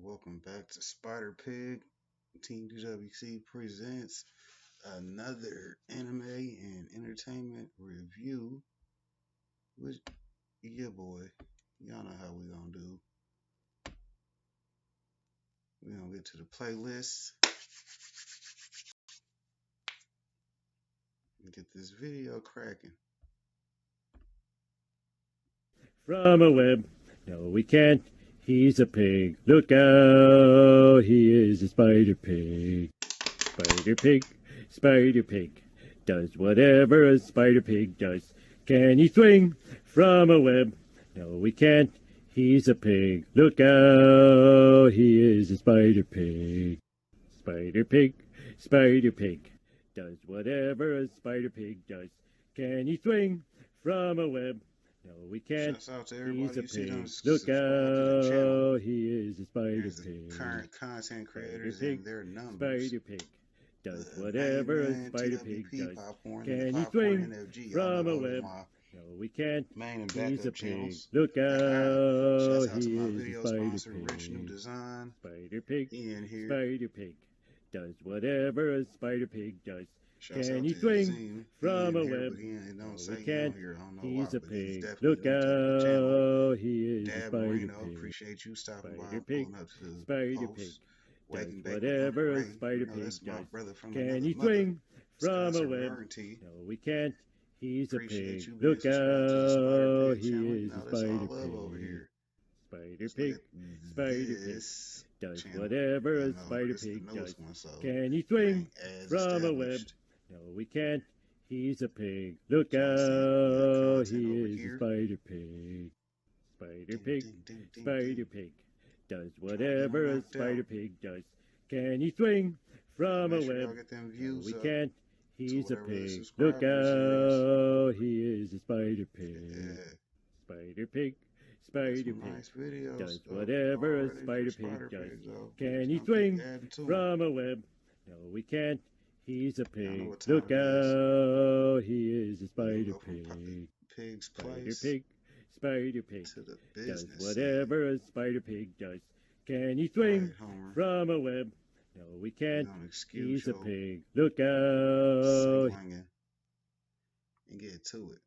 welcome back to Spider Pig. Team DWC presents another anime and entertainment review with your boy. Y'all know how we gonna do. We gonna get to the playlist and get this video cracking. From a web, no we can't, he's a pig. Look out, he is a spider pig. Spider pig, does whatever a spider pig does. Can he swing from a web? No we can't, he's a pig. Look out, he is a spider pig. Spider pig, does whatever a spider pig does. Can he swing from a web? No, we can't. Shouts out to everybody. He's a you see them pig. Look subscribe to the channel. out, he is a spider There's the pig. current content creators Spider pig, and their numbers. Spider pig, does whatever a spider pig does. Can he swing from a web? No, we can't. Main and He's a backup pig. channels. Look Shouts out, out to he my is a video spider sponsor, Rich New pig. Design. Spider pig, In here. spider pig, does whatever a spider pig does. Shouts Can out he to swing Zine. from a Here, web? but he ain't- No, don't say we he can't. on here. I don't know He's why, a but he's pig. definitely Look on the channel. out, he is a Dad spider Marino, pig. appreciate you stopping by Spider and pig, pulling up to the spider post. pig, does Waking Bake whatever a with Ray. spider You know, pig that's my does. brother from Can another he mother. swing from a Wisconsin web? rarity. No, we can't. He's a Appreciate pig. you being Look subscribed to the Spider out, Pig he channel. is Now a that's all spider love over pig. here. Spider Let's pig, look at spider pig, this does channel. whatever I a know spider it's the pig does. newest one, so Can he it swing ain't as from a web? established. No, we can't. He's a pig. Look Y'all see the out, content he over is a here. spider pig. Spider Ding, pig, ding, ding, ding, spider ding. pig, does Trying to get whatever them a knocked spider out. pig does. Can he swing from a Make sure y'all web? get them No, views we up can't. to He's a whatever the pig. Look subscribers is. out, he is a spider pig. Yeah. Spider pig, Got spider some pig, nice videos does up whatever a already spider for pig Spider does. Pig, though. We Can just he gonna keep swing adding to 'em. from a web? No, we can't. He's a Y'all know pig. what time Look it is. out, he is a We spider go from pig. Pig's Spider Place pig, spider pig, to the does business whatever a spider pig does. Can he end. swing Alright, Homer. from a web? No, we We're can't. gonna excuse He's a your pig. Look out. slanging and get to it.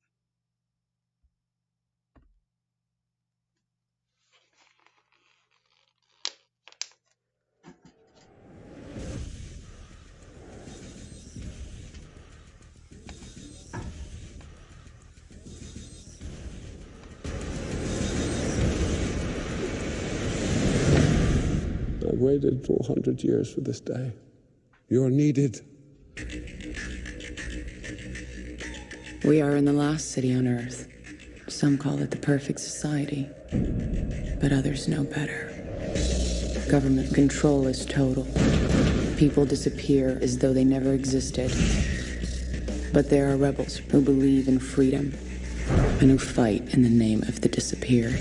I've waited 400 years for this day. You're needed. We are in the last city on Earth. Some call it the perfect society, but others know better. Government control is total. People disappear as though they never existed. But there are rebels who believe in freedom and who fight in the name of the disappeared.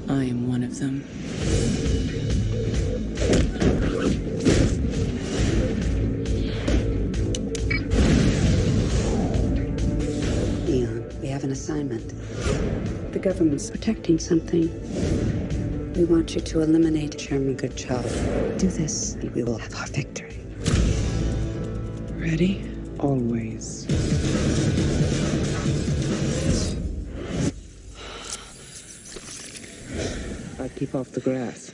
I am one of them. Aeon, we have an assignment. The government's protecting something. We want you to eliminate Chairman Goodchild. Do this, and we will have our victory. Ready? Always. I'll keep off the grass.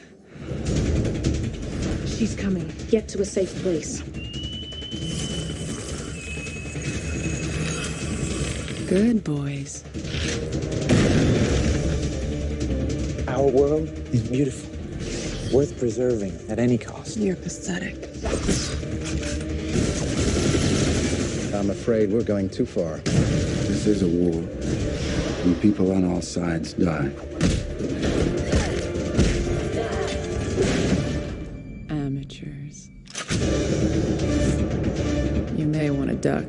She's coming. Get to a safe place. Good boys. Our world is beautiful, worth preserving at any cost. You're pathetic. I'm afraid we're going too far. This is a war, and people on all sides die. Amateurs. You may want to duck.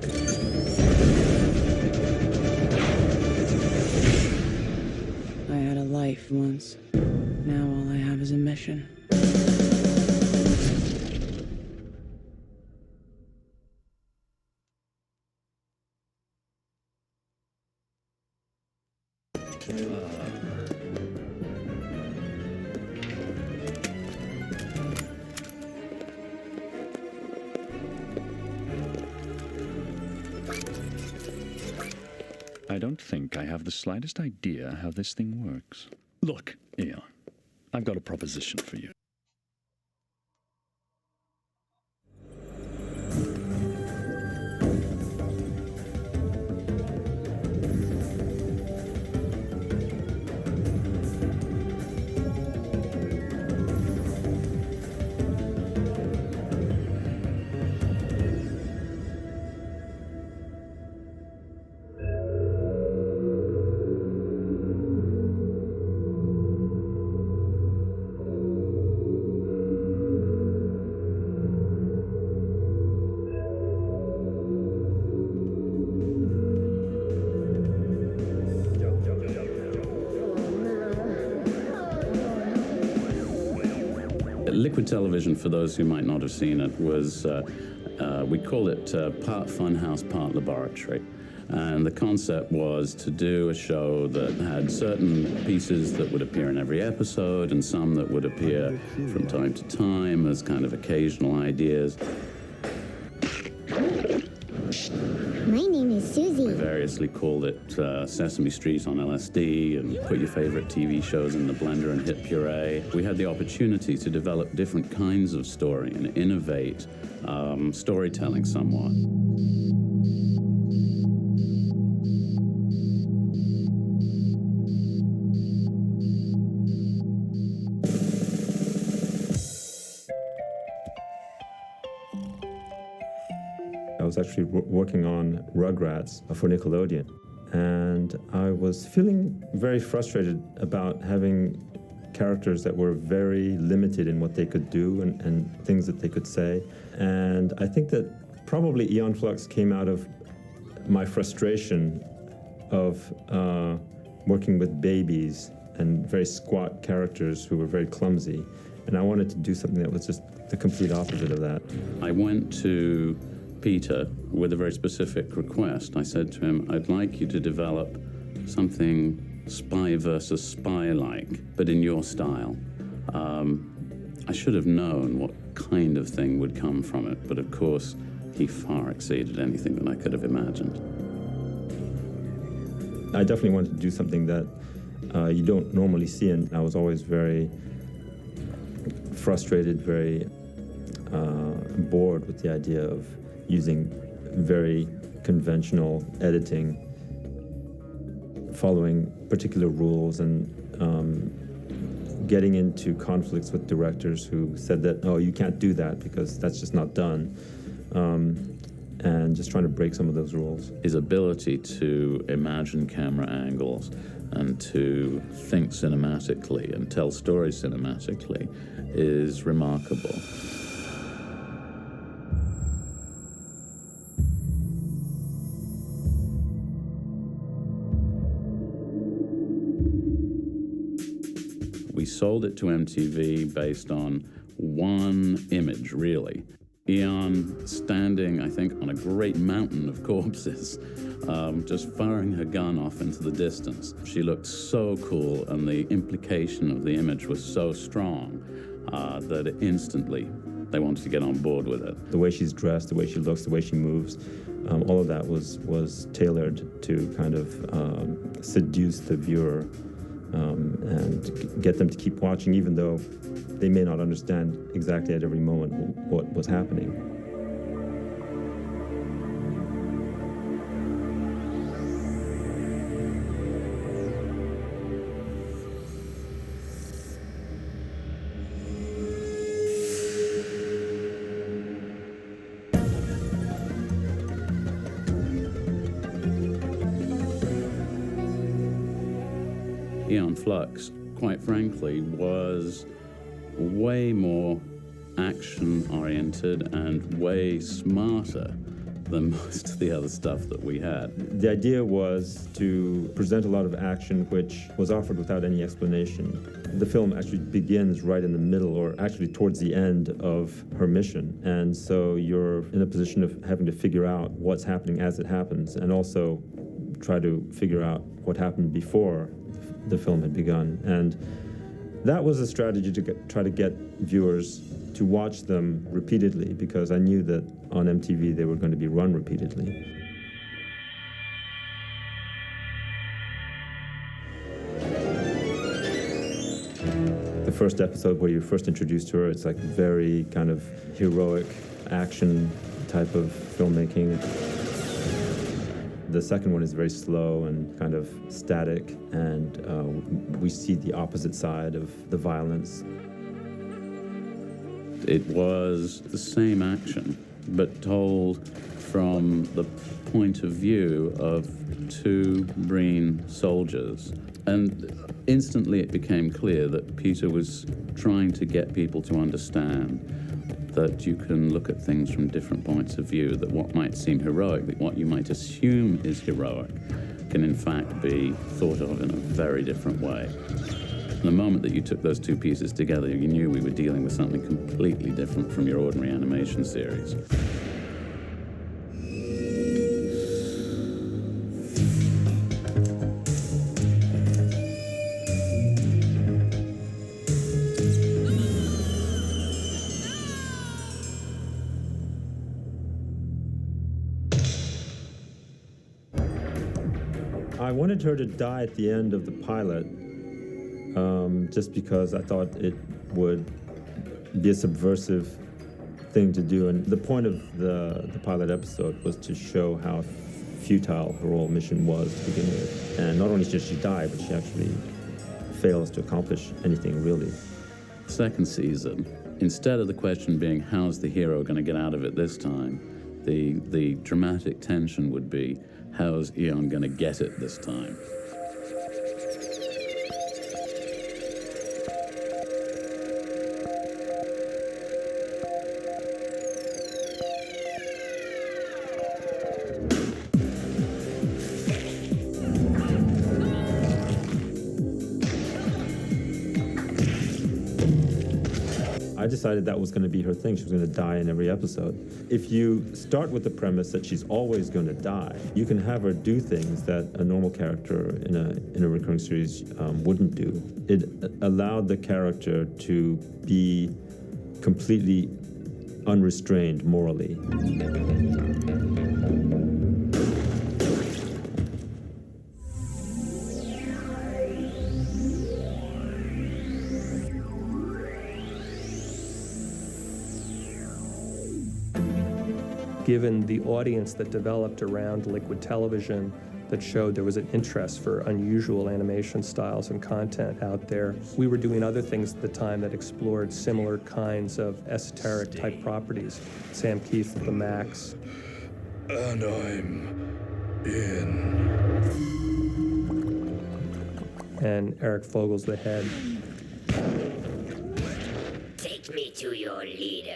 I had a life once. Now all I have is a mission. I don't think I have the slightest idea how this thing works. Look, Aeon, I've got a proposition for you. Liquid television, for those who might not have seen it, was, we call it part funhouse, part laboratory. And the concept was to do a show that had certain pieces that would appear in every episode and some that would appear from time to time as kind of occasional ideas. My name is Susie. We variously called it Sesame Street on LSD and put your favorite TV shows in the blender and hit puree. We had the opportunity to develop different kinds of story and innovate storytelling somewhat. I was actually working on Rugrats for Nickelodeon, and I was feeling very frustrated about having characters that were very limited in what they could do and things that they could say. And I think that probably Aeon Flux came out of my frustration of working with babies and very squat characters who were very clumsy. And I wanted to do something that was just the complete opposite of that. I went to Peter with a very specific request. I said to him, I'd like you to develop something spy versus spy-like, but in your style. I should have known what kind of thing would come from it, but of course, he far exceeded anything that I could have imagined. I definitely wanted to do something that you don't normally see, and I was always very frustrated, very bored with the idea of using very conventional editing, following particular rules, and getting into conflicts with directors who said that, oh, you can't do that because that's just not done, and just trying to break some of those rules. His ability to imagine camera angles and to think cinematically and tell stories cinematically is remarkable. We sold it to MTV based on one image, really. Aeon standing, I think, on a great mountain of corpses, just firing her gun off into the distance. She looked so cool, and the implication of the image was so strong that instantly they wanted to get on board with it. The way she's dressed, the way she looks, the way she moves, all of that was tailored to kind of seduce the viewer and get them to keep watching, even though they may not understand exactly at every moment what was happening. Aeon Flux, quite frankly, was way more action-oriented and way smarter than most of the other stuff that we had. The idea was to present a lot of action which was offered without any explanation. The film actually begins right in the middle, or actually towards the end of her mission. And so you're in a position of having to figure out what's happening as it happens, and also try to figure out what happened before the film had begun. And that was a strategy to try to get viewers to watch them repeatedly, because I knew that on MTV they were going to be run repeatedly. first episode where you're first introduced to her, it's like very kind of heroic action type of filmmaking. The second one is very slow and kind of static, and we see the opposite side of the violence. It was the same action, but told from the point of view of two Breen soldiers. And instantly it became clear that Peter was trying to get people to understand that you can look at things from different points of view, that what might seem heroic, that what you might assume is heroic, can in fact be thought of in a very different way. The moment that you took those two pieces together, you knew we were dealing with something completely different from your ordinary animation series. I wanted her to die at the end of the pilot, just because I thought it would be a subversive thing to do. And the point of the pilot episode was to show how futile her whole mission was to begin with. And not only did she die, but she actually fails to accomplish anything really. Second season, instead of the question being, how's the hero going to get out of it this time, the dramatic tension would be, how's Aeon going to get it this time? I decided that was going to be her thing. She was going to die in every episode. If you start with the premise that she's always going to die, you can have her do things that a normal character in a recurring series wouldn't do. It allowed the character to be completely unrestrained morally. Given the audience that developed around Liquid Television that showed there was an interest for unusual animation styles and content out there, we were doing other things at the time that explored similar kinds of esoteric type properties. Sam Keith, The Max. And I'm in. And Eric Fogel's The Head. Take me to your leader.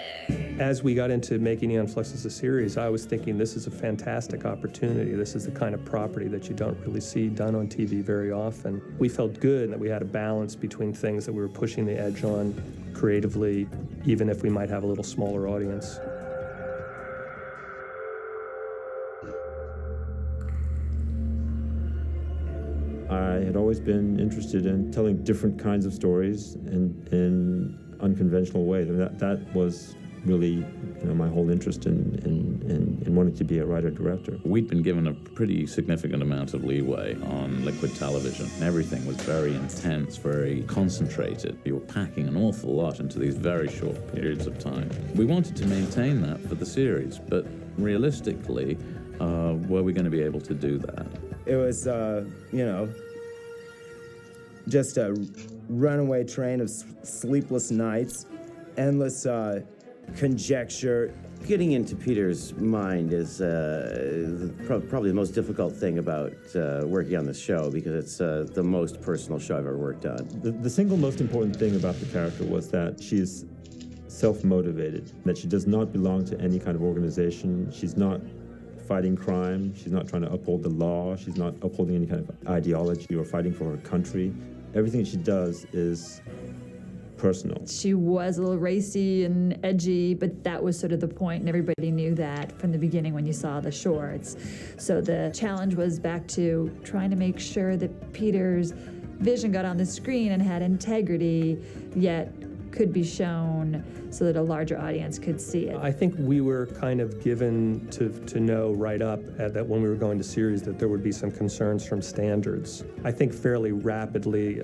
As we got into making Aeon Flux as a series, I was thinking this is a fantastic opportunity. This is the kind of property that you don't really see done on TV very often. We felt good that we had a balance between things that we were pushing the edge on creatively, even if we might have a little smaller audience. I had always been interested in telling different kinds of stories in unconventional ways. I mean, that was really, my whole interest in wanting to be a writer-director. We'd been given a pretty significant amount of leeway on Liquid Television. Everything was very intense, very concentrated. You were packing an awful lot into these very short periods of time. We wanted to maintain that for the series, but realistically, were we going to be able to do that? It was, just a runaway train of sleepless nights, endless conjecture. Getting into Peter's mind is probably the most difficult thing about working on this show, because it's the most personal show I've ever worked on. The single most important thing about the character was that she's self-motivated, that she does not belong to any kind of organization. She's not fighting crime. She's not trying to uphold the law. She's not upholding any kind of ideology or fighting for her country. Everything she does is personal. She was a little racy and edgy, but that was sort of the point, and everybody knew that from the beginning when you saw the shorts. So the challenge was back to trying to make sure that Peter's vision got on the screen and had integrity, yet could be shown so that a larger audience could see it. I think we were kind of given to know right up that when we were going to series that there would be some concerns from standards. I think fairly rapidly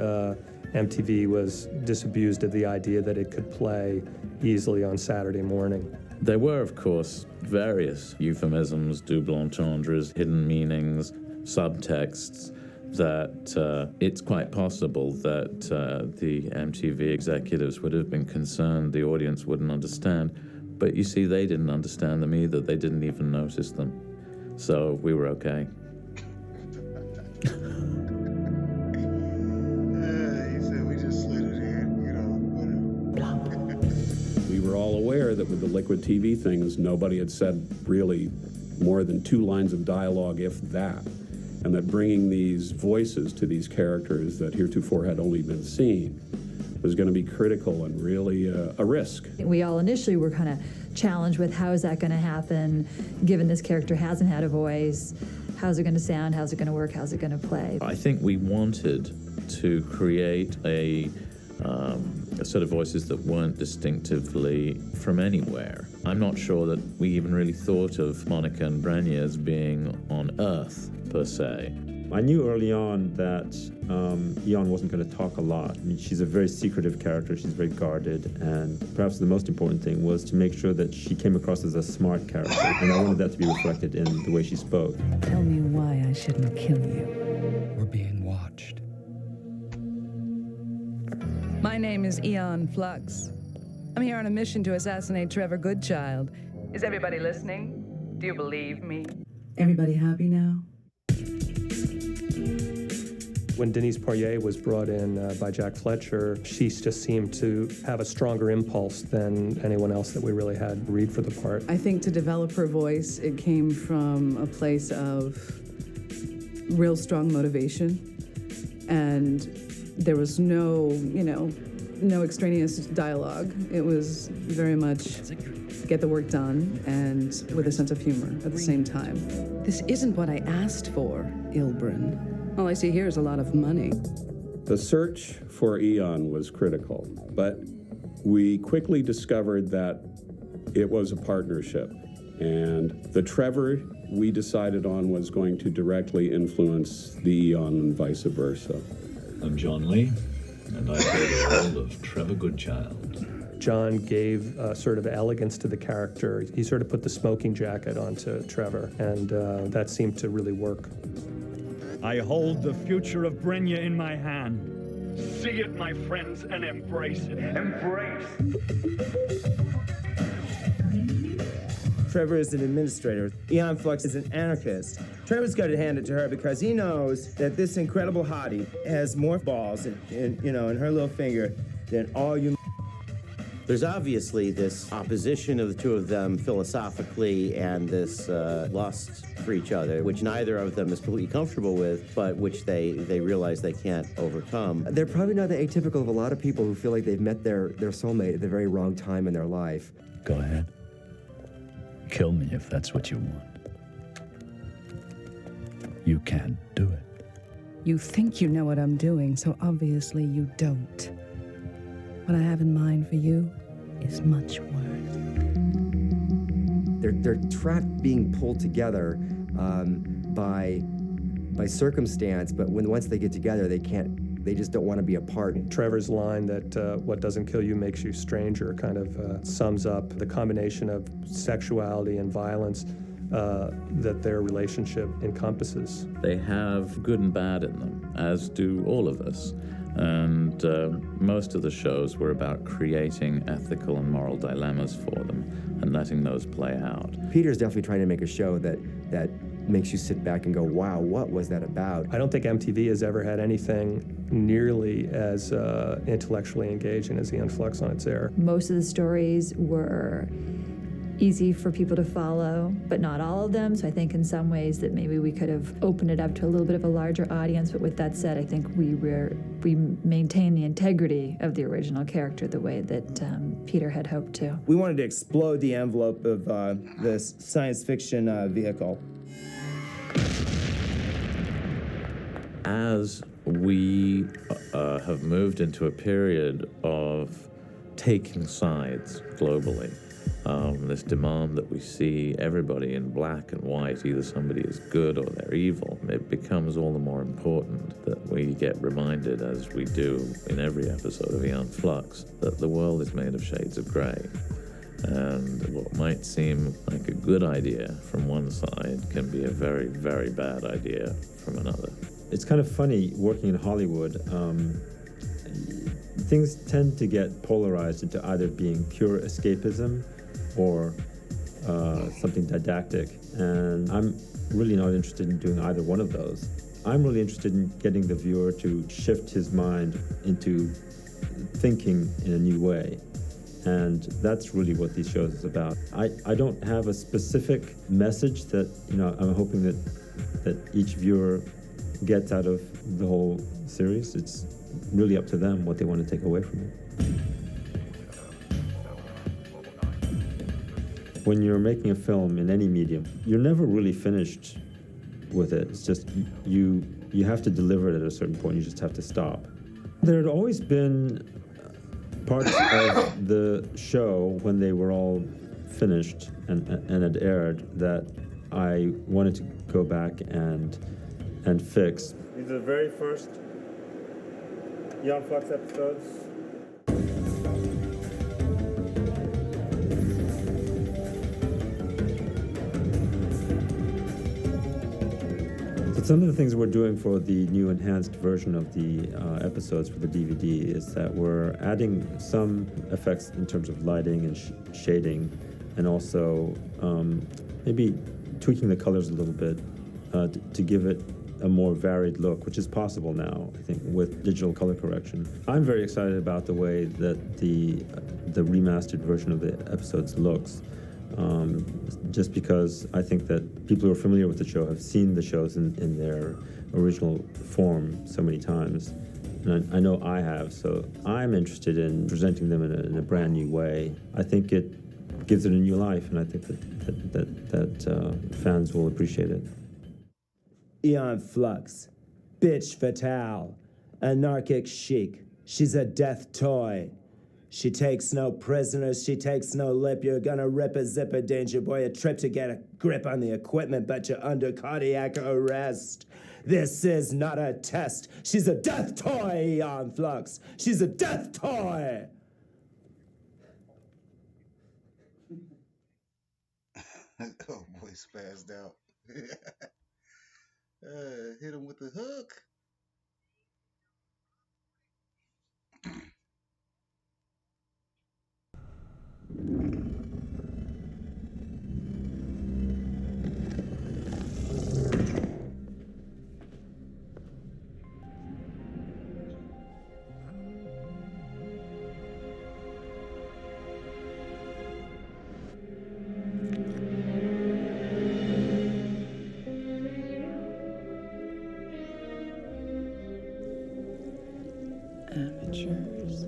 MTV was disabused of the idea that it could play easily on Saturday morning. There were, of course, various euphemisms, double entendres, hidden meanings, subtexts, that it's quite possible that the MTV executives would have been concerned the audience wouldn't understand. But you see, they didn't understand them either. They didn't even notice them. So we were okay. He said we just slid it in, you know, whatever. We were all aware that with the liquid TV things, nobody had said really more than 2 lines of dialogue, if that. And that bringing these voices to these characters that heretofore had only been seen was going to be critical and really a risk. We all initially were kind of challenged with how is that going to happen, given this character hasn't had a voice. How's it going to sound? How's it going to work? How's it going to play? I think we wanted to create a set of voices that weren't distinctively from anywhere. I'm not sure that we even really thought of Monica and Brenya as being on Earth, per se. I knew early on that Aeon wasn't going to talk a lot. I mean, she's a very secretive character, she's very guarded, and perhaps the most important thing was to make sure that she came across as a smart character, and I wanted that to be reflected in the way she spoke. Tell me why I shouldn't kill you. We're being watched. My name is Aeon Flux. I'm here on a mission to assassinate Trevor Goodchild. Is everybody listening? Do you believe me? Everybody happy now? When Denise Poirier was brought in by Jack Fletcher, she just seemed to have a stronger impulse than anyone else that we really had read for the part. I think to develop her voice, it came from a place of real strong motivation. And there was no extraneous dialogue. It was very much get the work done and with a sense of humor at the same time. This isn't what I asked for, Ilbrin. All I see here is a lot of money. The search for Aeon was critical, but we quickly discovered that it was a partnership. And the Trevor we decided on was going to directly influence the Aeon and vice versa. I'm John Lee, and I play the role of Trevor Goodchild. John gave sort of elegance to the character. He sort of put the smoking jacket onto Trevor, and that seemed to really work. I hold the future of Brenya in my hand. See it, my friends, and embrace it. Embrace! Trevor is an administrator. Aeon Flux is an anarchist. Trevor's got it handed to her because he knows that this incredible hottie has more balls in her little finger than all you. There's obviously this opposition of the two of them philosophically and this lust for each other, which neither of them is completely comfortable with, but which they realize they can't overcome. They're probably not that atypical of a lot of people who feel like they've met their soulmate at the very wrong time in their life. Go ahead. Kill me if that's what you want. You can't do it. You think you know what I'm doing, so obviously you don't. What I have in mind for you is much worse. They're trapped being pulled together by circumstance, but once they get together, they just don't want to be apart. Trevor's line that what doesn't kill you makes you stranger kind of sums up the combination of sexuality and violence that their relationship encompasses. They have good and bad in them, as do all of us. And most of the shows were about creating ethical and moral dilemmas for them and letting those play out. Peter's definitely trying to make a show that makes you sit back and go, wow, what was that about? I don't think MTV has ever had anything nearly as intellectually engaging as Aeon Flux on its air. Most of the stories were easy for people to follow, but not all of them. So I think in some ways that maybe we could have opened it up to a little bit of a larger audience. But with that said, I think we maintained the integrity of the original character the way that Peter had hoped to. We wanted to explode the envelope of this science fiction vehicle. As we have moved into a period of taking sides globally, This demand that we see everybody in black and white, either somebody is good or they're evil. It becomes all the more important that we get reminded, as we do in every episode of Aeon Flux, that the world is made of shades of grey. And what might seem like a good idea from one side can be a very, very bad idea from another. It's kind of funny working in Hollywood. Things tend to get polarized into either being pure escapism or something didactic. And I'm really not interested in doing either one of those. I'm really interested in getting the viewer to shift his mind into thinking in a new way. And that's really what these shows is about. I don't have a specific message that, I'm hoping that each viewer gets out of the whole series. It's really up to them what they want to take away from it. When you're making a film in any medium, you're never really finished with it. It's just you have to deliver it at a certain point. You just have to stop. There had always been parts of the show when they were all finished and had aired that I wanted to go back and fix. These are the very first Aeon Flux episodes. So some of the things we're doing for the new enhanced version of the episodes for the DVD is that we're adding some effects in terms of lighting and shading, and also maybe tweaking the colors a little bit to give it a more varied look, which is possible now, I think, with digital color correction. I'm very excited about the way that the remastered version of the episodes looks, just because I think that people who are familiar with the show have seen the shows in their original form so many times. And I know I have, so I'm interested in presenting them in a brand new way. I think it gives it a new life, and I think that fans will appreciate it. Aeon Flux, bitch fatale, anarchic chic. She's a death toy. She takes no prisoners, she takes no lip. You're gonna rip a zipper, danger boy, a trip to get a grip on the equipment, but you're under cardiac arrest. This is not a test. She's a death toy, Aeon Flux. She's a death toy. Oh boy, spazzed out. Hit him with the hook. Amateurs.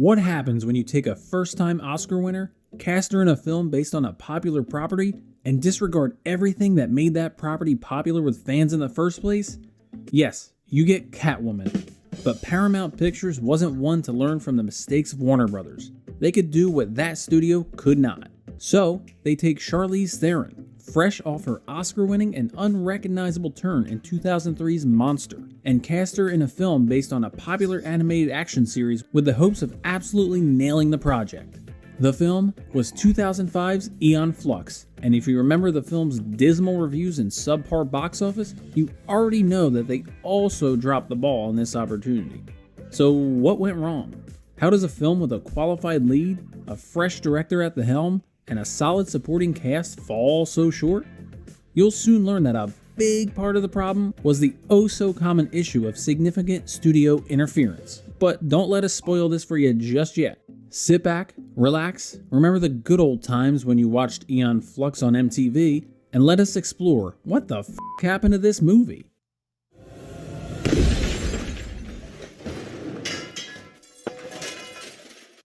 What happens when you take a first-time Oscar winner, cast her in a film based on a popular property, and disregard everything that made that property popular with fans in the first place? Yes, you get Catwoman. But Paramount Pictures wasn't one to learn from the mistakes of Warner Brothers. They could do what that studio could not. So, they take Charlize Theron, fresh off her Oscar-winning and unrecognizable turn in 2003's Monster, and cast her in a film based on a popular animated action series with the hopes of absolutely nailing the project. The film was 2005's Aeon Flux, and if you remember the film's dismal reviews and subpar box office, you already know that they also dropped the ball on this opportunity. So what went wrong? How does a film with a qualified lead, a fresh director at the helm, and a solid supporting cast fall so short? You'll soon learn that a big part of the problem was the oh-so-common issue of significant studio interference. But don't let us spoil this for you just yet. Sit back, relax, remember the good old times when you watched Aeon Flux on MTV, and let us explore what the f*** happened to this movie.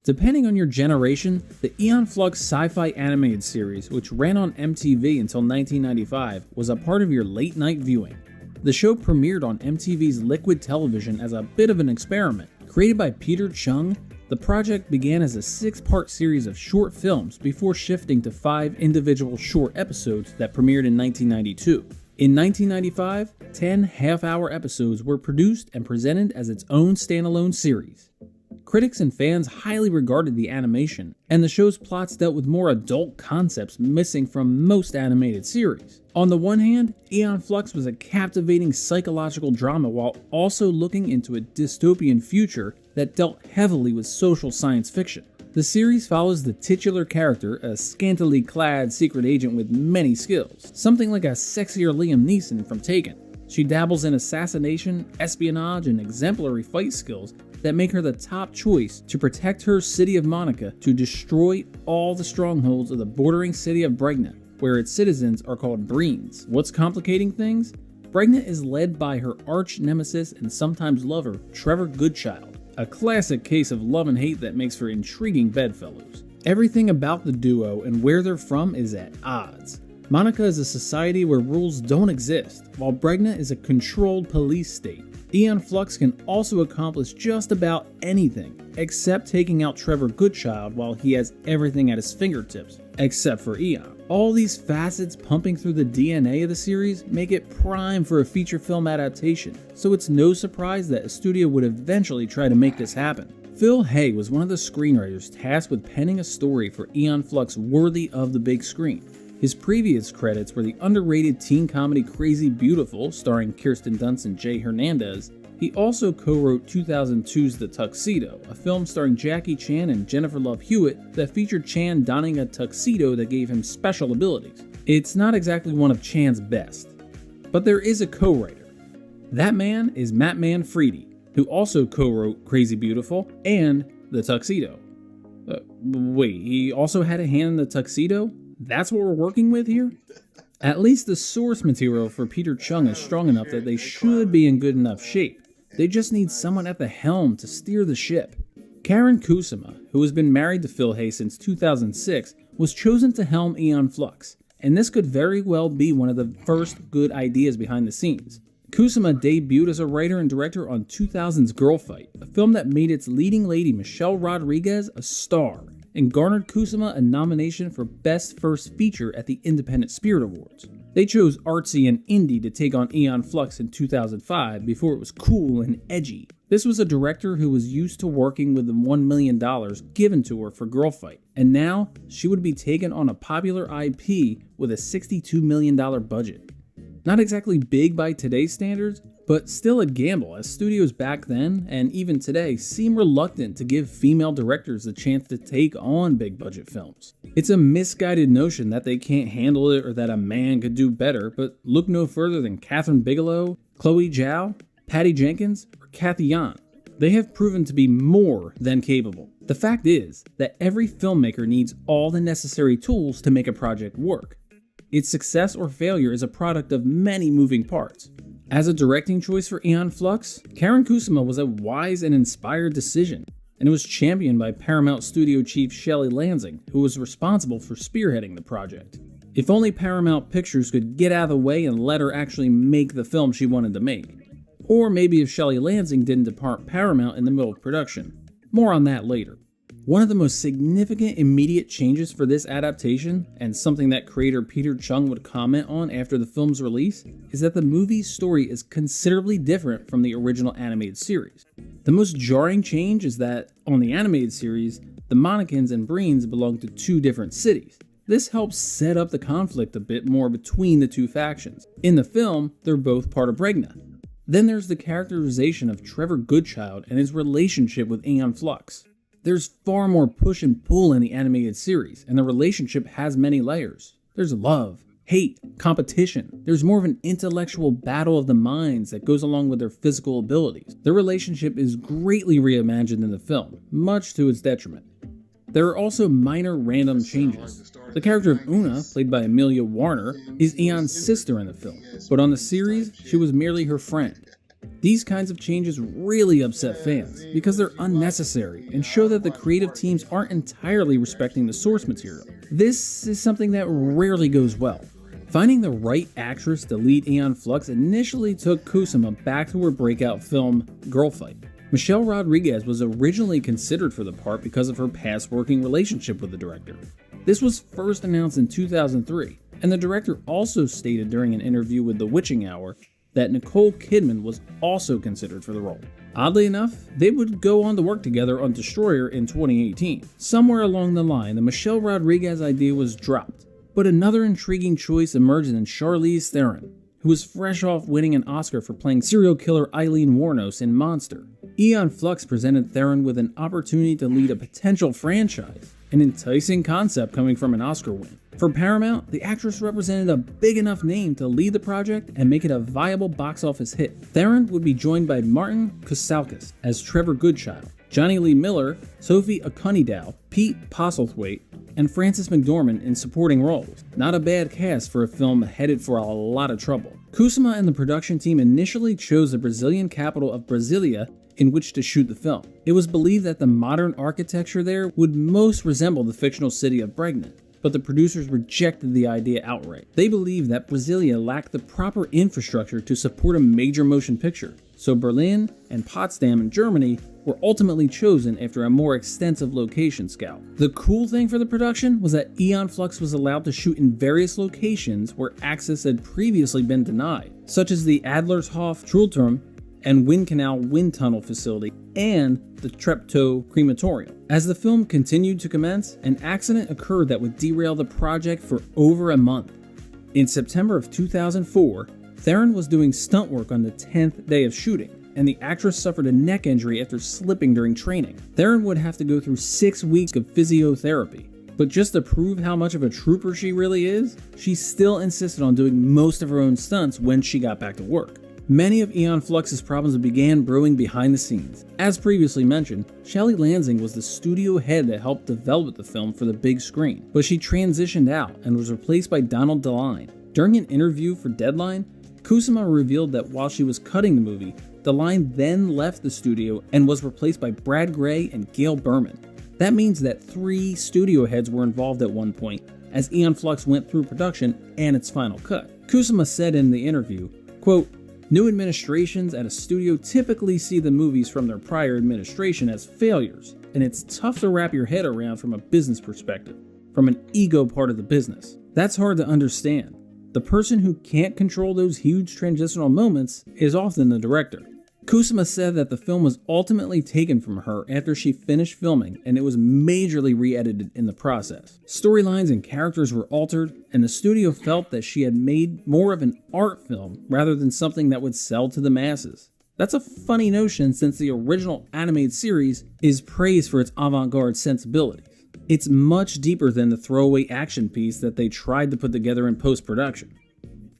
Depending on your generation, the Aeon Flux sci-fi animated series, which ran on MTV until 1995, was a part of your late-night viewing. The show premiered on MTV's Liquid Television as a bit of an experiment. Created by Peter Chung, the project began as a 6-part series of short films before shifting to 5 individual short episodes that premiered in 1992. In 1995, 10 half-hour episodes were produced and presented as its own standalone series. Critics and fans highly regarded the animation, and the show's plots dealt with more adult concepts missing from most animated series. On the one hand, Aeon Flux was a captivating psychological drama while also looking into a dystopian future that dealt heavily with social science fiction. The series follows the titular character, a scantily clad secret agent with many skills, something like a sexier Liam Neeson from Taken. She dabbles in assassination, espionage, and exemplary fight skills that make her the top choice to protect her city of Monica to destroy all the strongholds of the bordering city of Bregna, where its citizens are called Breens. What's complicating things? Bregna is led by her arch nemesis and sometimes lover, Trevor Goodchild, a classic case of love and hate that makes for intriguing bedfellows. Everything about the duo and where they're from is at odds. Monica is a society where rules don't exist, while Bregna is a controlled police state. Aeon Flux can also accomplish just about anything, except taking out Trevor Goodchild while he has everything at his fingertips, except for Aeon. All these facets pumping through the DNA of the series make it prime for a feature film adaptation, so it's no surprise that a studio would eventually try to make this happen. Phil Hay was one of the screenwriters tasked with penning a story for Aeon Flux worthy of the big screen. His previous credits were the underrated teen comedy Crazy Beautiful, starring Kirsten Dunst and Jay Hernandez. He also co-wrote 2002's The Tuxedo, a film starring Jackie Chan and Jennifer Love Hewitt that featured Chan donning a tuxedo that gave him special abilities. It's not exactly one of Chan's best, but there is a co-writer. That man is Matt Manfredi, who also co-wrote Crazy Beautiful and The Tuxedo. Wait, he also had a hand in The Tuxedo? That's what we're working with here? At least the source material for Peter Chung is strong enough that they should be in good enough shape. They just need someone at the helm to steer the ship. Karen Kusama, who has been married to Phil Hay since 2006, was chosen to helm Aeon Flux, and this could very well be one of the first good ideas behind the scenes. Kusama debuted as a writer and director on 2000's Girl Fight, a film that made its leading lady Michelle Rodriguez a star, and garnered Kusama a nomination for Best First Feature at the Independent Spirit Awards. They chose artsy and indie to take on Aeon Flux in 2005 before it was cool and edgy. This was a director who was used to working with the $1 million given to her for Girl Fight, and now she would be taken on a popular IP with a $62 million budget. Not exactly big by today's standards, but still a gamble, as studios back then, and even today, seem reluctant to give female directors the chance to take on big budget films. It's a misguided notion that they can't handle it or that a man could do better, but look no further than Catherine Bigelow, Chloe Zhao, Patty Jenkins, or Kathy Yan. They have proven to be more than capable. The fact is that every filmmaker needs all the necessary tools to make a project work. Its success or failure is a product of many moving parts. As a directing choice for Aeon Flux, Karen Kusama was a wise and inspired decision. and it was championed by Paramount Studio chief Shelley Lansing, who was responsible for spearheading the project. If only Paramount Pictures could get out of the way and let her actually make the film she wanted to make. Or maybe if Shelley Lansing didn't depart Paramount in the middle of production. More on that later. One of the most significant immediate changes for this adaptation, and something that creator Peter Chung would comment on after the film's release, is that the movie's story is considerably different from the original animated series. The most jarring change is that, on the animated series, the Monacans and Breens belong to two different cities. This helps set up the conflict a bit more between the two factions. In the film, they're both part of Bregna. Then there's the characterization of Trevor Goodchild and his relationship with Aeon Flux. There's far more push and pull in the animated series, and the relationship has many layers. There's love, hate, competition. There's more of an intellectual battle of the minds that goes along with their physical abilities. Their relationship is greatly reimagined in the film, much to its detriment. There are also minor random changes. The character of Una, played by Amelia Warner, is Eon's sister in the film, but on the series, she was merely her friend. These kinds of changes really upset fans because they're unnecessary and show that the creative teams aren't entirely respecting the source material. This is something that rarely goes well. Finding the right actress to lead Aeon Flux initially took Kusama back to her breakout film, Girl Fight. Michelle Rodriguez was originally considered for the part because of her past working relationship with the director. This was first announced in 2003, and the director also stated during an interview with The Witching Hour that Nicole Kidman was also considered for the role. Oddly enough, they would go on to work together on Destroyer in 2018. Somewhere along the line, the Michelle Rodriguez idea was dropped, but another intriguing choice emerged in Charlize Theron, who was fresh off winning an Oscar for playing serial killer Eileen Wuornos in Monster. Aeon Flux presented Theron with an opportunity to lead a potential franchise, an enticing concept coming from an Oscar win. For Paramount, the actress represented a big enough name to lead the project and make it a viable box office hit. Theron would be joined by Martin Kousakis as Trevor Goodchild, Johnny Lee Miller, Sophie Okonedow, Pete Postlethwaite, and Frances McDormand in supporting roles. Not a bad cast for a film headed for a lot of trouble. Kusama and the production team initially chose the Brazilian capital of Brasilia in which to shoot the film. It was believed that the modern architecture there would most resemble the fictional city of Bregna, but the producers rejected the idea outright. They believed that Brasilia lacked the proper infrastructure to support a major motion picture, so Berlin and Potsdam in Germany were ultimately chosen after a more extensive location scout. The cool thing for the production was that Aeon Flux was allowed to shoot in various locations where access had previously been denied, such as the Adlershof Schulturm and Wind Canal Wind Tunnel facility, and the Treptow Crematorium. As the film continued to commence, an accident occurred that would derail the project for over a month. In September of 2004, Theron was doing stunt work on the 10th day of shooting, and the actress suffered a neck injury after slipping during training. Theron would have to go through 6 weeks of physiotherapy. But just to prove how much of a trooper she really is, she still insisted on doing most of her own stunts when she got back to work. Many of Aeon Flux's problems began brewing behind the scenes. As previously mentioned, Shelley Lansing was the studio head that helped develop the film for the big screen, but she transitioned out and was replaced by Donald DeLine. During an interview for Deadline, Kusama revealed that while she was cutting the movie, DeLine then left the studio and was replaced by Brad Gray and Gail Berman. That means that 3 studio heads were involved at one point, as Aeon Flux went through production and its final cut. Kusama said in the interview, quote, "New administrations at a studio typically see the movies from their prior administration as failures, and it's tough to wrap your head around from a business perspective, from an ego part of the business. That's hard to understand. The person who can't control those huge transitional moments is often the director." Kusama said that the film was ultimately taken from her after she finished filming, and it was majorly re-edited in the process. Storylines and characters were altered, and the studio felt that she had made more of an art film rather than something that would sell to the masses. That's a funny notion since the original animated series is praised for its avant-garde sensibilities. It's much deeper than the throwaway action piece that they tried to put together in post-production.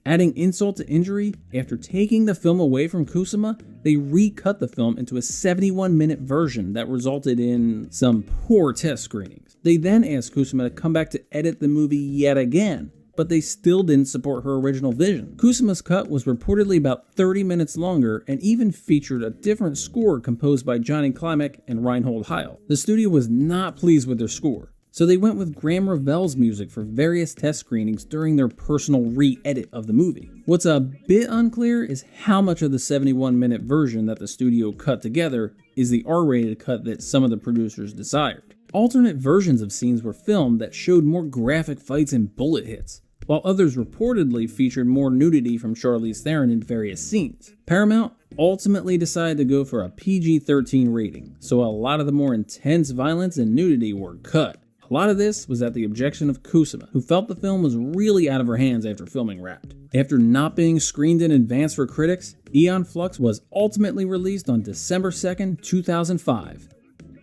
Adding insult to injury, after taking the film away from Kusama, they recut the film into a 71-minute version that resulted in some poor test screenings. They then asked Kusama to come back to edit the movie yet again, but they still didn't support her original vision. Kusuma's cut was reportedly about 30 minutes longer and even featured a different score composed by Johnny Klimek and Reinhold Heil. The studio was not pleased with their score, so they went with Graham Revell's music for various test screenings during their personal re-edit of the movie. What's a bit unclear is how much of the 71-minute version that the studio cut together is the R-rated cut that some of the producers desired. Alternate versions of scenes were filmed that showed more graphic fights and bullet hits, while others reportedly featured more nudity from Charlize Theron in various scenes. Paramount ultimately decided to go for a PG-13 rating, so a lot of the more intense violence and nudity were cut. A lot of this was at the objection of Kusuma, who felt the film was really out of her hands after filming Wrapped. After not being screened in advance for critics, Aeon Flux was ultimately released on December 2nd, 2005.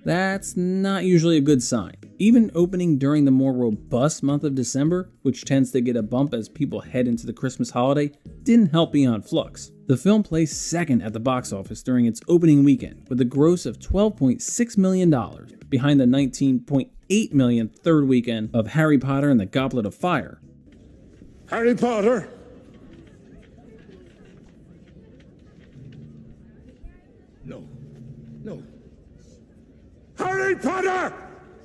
That's not usually a good sign. Even opening during the more robust month of December, which tends to get a bump as people head into the Christmas holiday, didn't help Aeon Flux. The film placed second at the box office during its opening weekend, with a gross of $12.6 million, behind the $19.8 million third weekend of Harry Potter and the Goblet of Fire. Harry Potter? No. No. Harry Potter!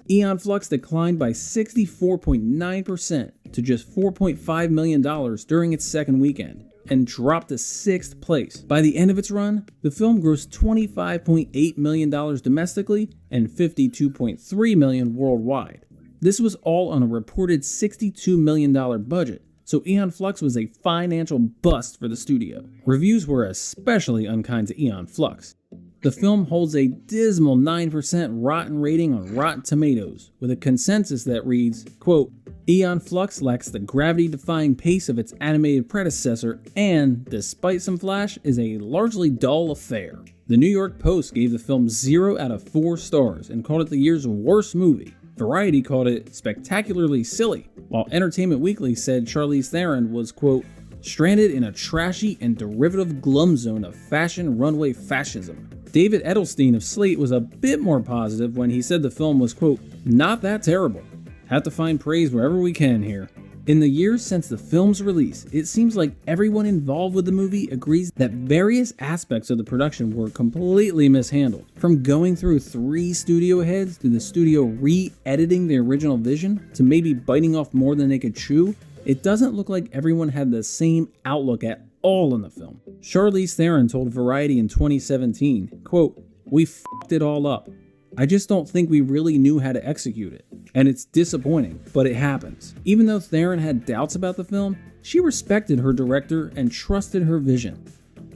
Aeon Flux declined by 64.9% to just $4.5 million during its second weekend, and dropped to 6th place. By the end of its run, the film grossed $25.8 million domestically and $52.3 million worldwide. This was all on a reported $62 million budget, so Aeon Flux was a financial bust for the studio. Reviews were especially unkind to Aeon Flux. The film holds a dismal 9% rotten rating on Rotten Tomatoes, with a consensus that reads, quote, Aeon Flux lacks the gravity-defying pace of its animated predecessor and, despite some flash, is a largely dull affair. The New York Post gave the film 0 out of 4 stars and called it the year's worst movie. Variety called it spectacularly silly, while Entertainment Weekly said Charlize Theron was, quote, stranded in a trashy and derivative glum zone of fashion runway fascism. David Edelstein of Slate was a bit more positive when he said the film was, quote, not that terrible. Have to find praise wherever we can here. In the years since the film's release, it seems like everyone involved with the movie agrees that various aspects of the production were completely mishandled. From going through 3 studio heads to the studio re-editing the original vision to maybe biting off more than they could chew, it doesn't look like everyone had the same outlook at all in the film. Charlize Theron told Variety in 2017, quote, we f***ed it all up. I just don't think we really knew how to execute it. And it's disappointing, but it happens. Even though Theron had doubts about the film, she respected her director and trusted her vision.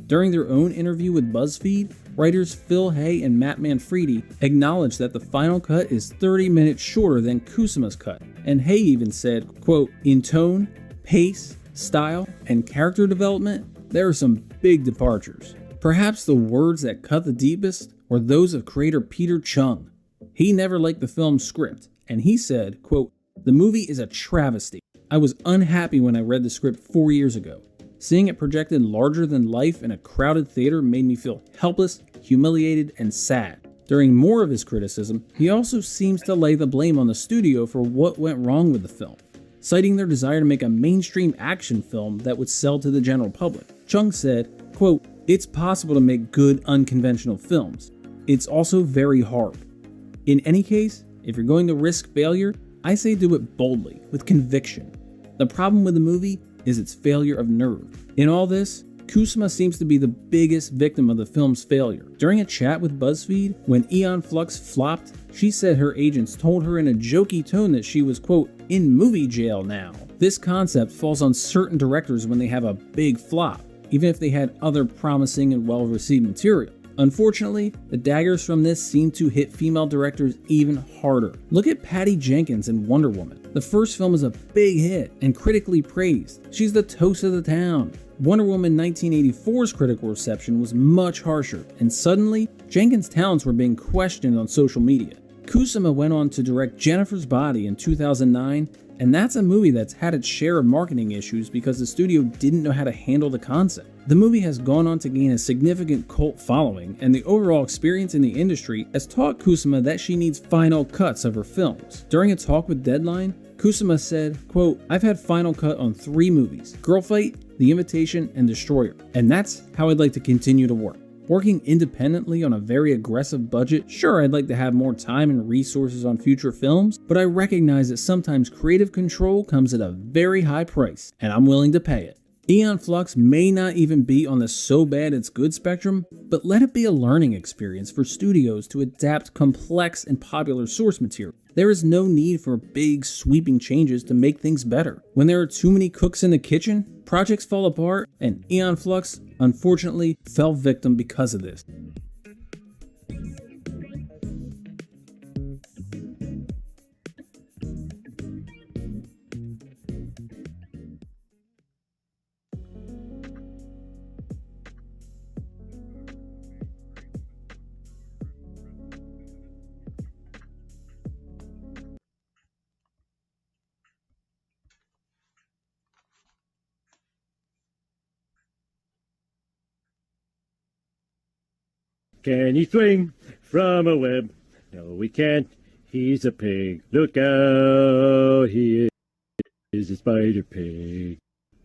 During their own interview with BuzzFeed, writers Phil Hay and Matt Manfredi acknowledged that the final cut is 30 minutes shorter than Kusuma's cut. And Hay even said, quote, in tone, pace, style, and character development, there are some big departures. Perhaps the words that cut the deepest were those of creator Peter Chung. He never liked the film's script, and he said, quote, the movie is a travesty. I was unhappy when I read the script 4 years ago. Seeing it projected larger than life in a crowded theater made me feel helpless, humiliated, and sad. During more of his criticism, he also seems to lay the blame on the studio for what went wrong with the film, citing their desire to make a mainstream action film that would sell to the general public. Chung said, quote, it's possible to make good unconventional films. It's also very hard. In any case, if you're going to risk failure, I say do it boldly, with conviction. The problem with the movie is its failure of nerve. In all this, Kusuma seems to be the biggest victim of the film's failure. During a chat with BuzzFeed, when Aeon Flux flopped, she said her agents told her in a jokey tone that she was, quote, in movie jail now. This concept falls on certain directors when they have a big flop, even if they had other promising and well-received material. Unfortunately, the daggers from this seem to hit female directors even harder. Look at Patty Jenkins in Wonder Woman. The first film is a big hit and critically praised. She's the toast of the town. Wonder Woman 1984's critical reception was much harsher, and suddenly, Jenkins' talents were being questioned on social media. Kusuma went on to direct Jennifer's Body in 2009, and that's a movie that's had its share of marketing issues because the studio didn't know how to handle the concept. The movie has gone on to gain a significant cult following, and the overall experience in the industry has taught Kusuma that she needs final cuts of her films. During a talk with Deadline, Kusama said, quote, "I've had Final Cut on 3 movies, Girl Fight, The Invitation, and Destroyer, and that's how I'd like to continue to work. Working independently on a very aggressive budget, sure, I'd like to have more time and resources on future films, but I recognize that sometimes creative control comes at a very high price, and I'm willing to pay it. Aeon Flux may not even be on the so bad it's good spectrum, but let it be a learning experience for studios to adapt complex and popular source material. There is no need for big, sweeping changes to make things better. When there are too many cooks in the kitchen, projects fall apart, and Aeon Flux, unfortunately, fell victim because of this. Can he swing from a web? No, he can't. He's a pig. Look out, he is a spider pig.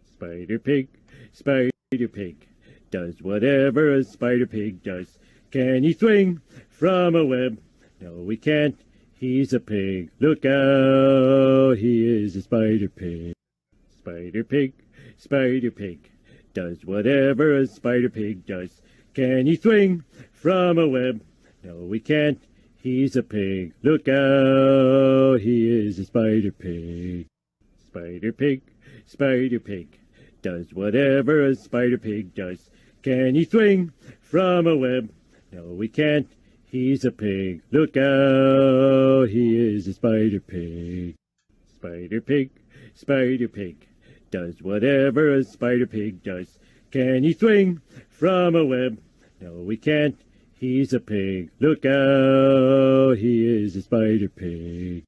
Spider pig, spider pig, does whatever a spider pig does. Can he swing from a web? No, he can't. He's a pig. Look out, he is a spider pig. Spider pig, does whatever a spider pig does. Can he swing from a web? No, he can't. He's a pig. Look out, he is a spider pig. Spider pig, does whatever a spider pig does. Can he swing from a web? No, he can't. He's a pig. Look out, he is a spider pig. Spider pig, does whatever a spider pig does. Can he swing from a web? No, he can't. He's a pig. Look out, he is a spider pig.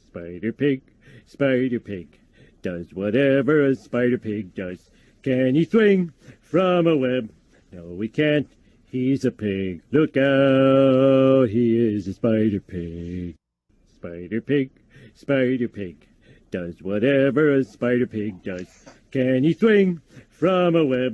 Spider pig, does whatever a spider pig does. Can he swing from a web? No, he can't. He's a pig. Look out, he is a spider pig. Spider pig, does whatever a spider pig does. Can he swing from a web?